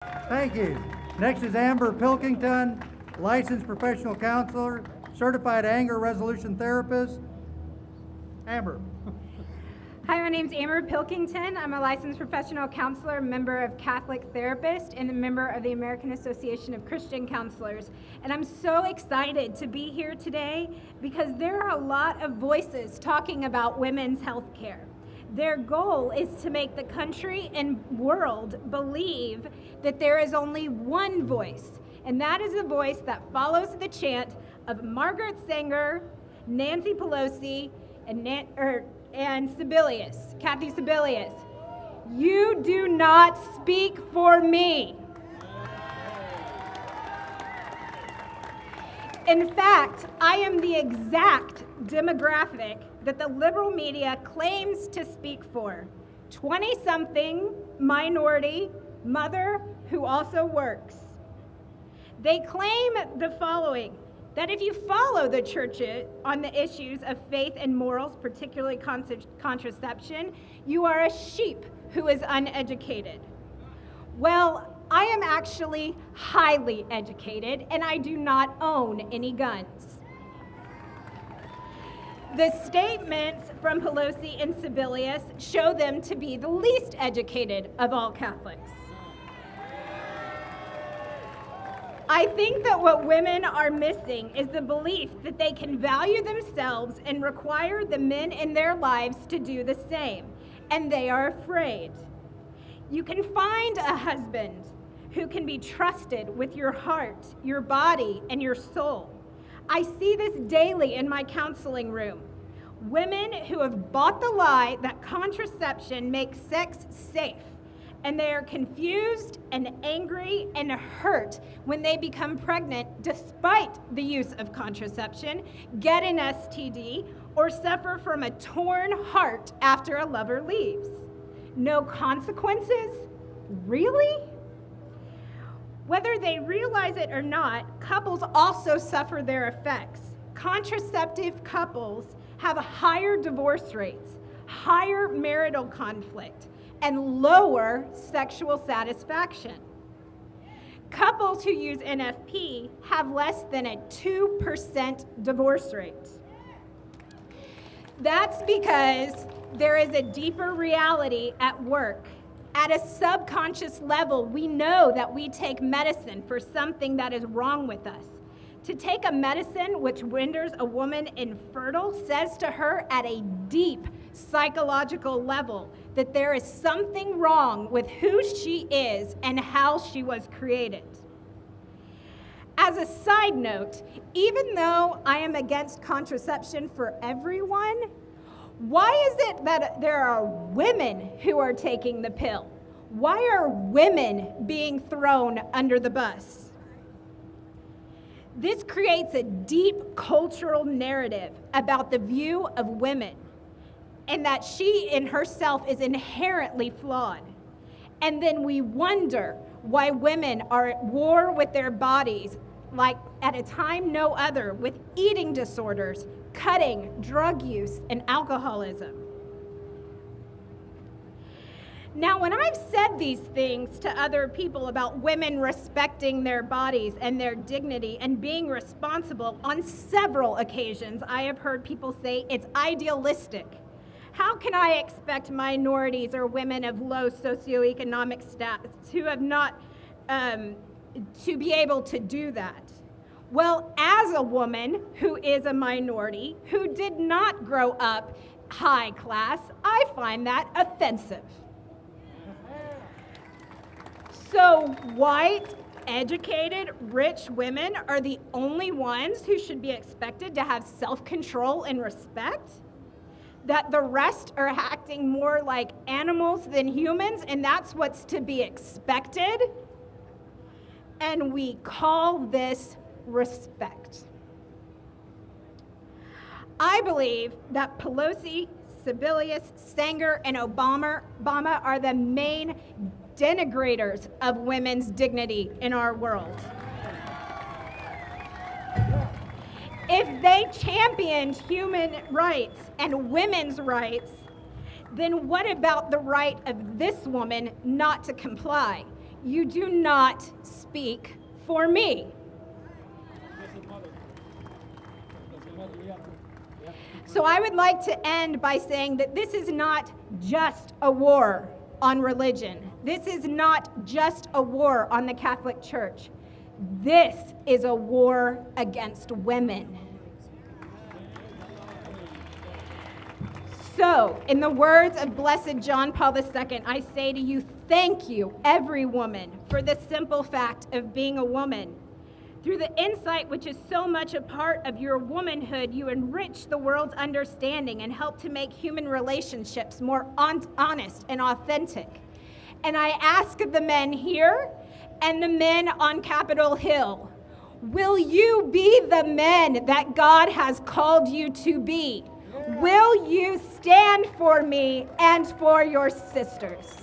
Thank you. Next is Amber Pilkington, licensed professional counselor, certified anger resolution therapist. Amber. Hi, my name's Amber Pilkington. I'm a licensed professional counselor, member of Catholic Therapist, and a member of the American Association of Christian Counselors. And I'm so excited to be here today because there are a lot of voices talking about women's health care. Their goal is to make the country and world believe that there is only one voice, and that is the voice that follows the chant of Margaret Sanger, Nancy Pelosi, and Sebelius, Kathy Sebelius. You do not speak for me. In fact, I am the exact demographic that the liberal media claims to speak for. 20-something, minority, mother who also works. They claim the following, that if you follow the church on the issues of faith and morals, particularly contraception, you are a sheep who is uneducated. Well, I am actually highly educated, and I do not own any guns. The statements from Pelosi and Sebelius show them to be the least educated of all Catholics. I think that what women are missing is the belief that they can value themselves and require the men in their lives to do the same, and they are afraid. You can find a husband who can be trusted with your heart, your body, and your soul. I see this daily in my counseling room. Women who have bought the lie that contraception makes sex safe, and they are confused and angry and hurt when they become pregnant despite the use of contraception, get an STD, or suffer from a torn heart after a lover leaves. No consequences? Really? Whether they realize it or not, couples also suffer their effects. Contraceptive couples have higher divorce rates, higher marital conflict, and lower sexual satisfaction. Couples who use NFP have less than a 2% divorce rate. That's because there is a deeper reality at work. At a subconscious level, we know that we take medicine for something that is wrong with us. To take a medicine which renders a woman infertile says to her at a deep psychological level that there is something wrong with who she is and how she was created. As a side note, even though I am against contraception for everyone, why is it that there are women who are taking the pill? Why are women being thrown under the bus? This creates a deep cultural narrative about the view of women, and that she in herself is inherently flawed. And then we wonder why women are at war with their bodies like at a time no other, with eating disorders, cutting, drug use, and alcoholism. Now, when I've said these things to other people about women respecting their bodies and their dignity and being responsible, on several occasions I have heard people say it's idealistic. How can I expect minorities or women of low socioeconomic status who have not to be able to do that? Well, as a woman who is a minority, who did not grow up high class, I find that offensive. So white, educated, rich women are the only ones who should be expected to have self-control and respect? That the rest are acting more like animals than humans, and that's what's to be expected? And we call this respect. I believe that Pelosi, Sebelius, Sanger, and Obama are the main denigrators of women's dignity in our world. If they championed human rights and women's rights, then what about the right of this woman not to comply? you do not speak for me. So I would like to end by saying that this is not just a war on religion. This is not just a war on the Catholic Church. This is a war against women. So, in the words of Blessed John Paul II, I say to you, thank you, every woman, for the simple fact of being a woman. Through the insight which is so much a part of your womanhood, you enrich the world's understanding and help to make human relationships more honest and authentic. And I ask the men here and the men on Capitol Hill, will you be the men that God has called you to be? Will you stand for me and for your sisters?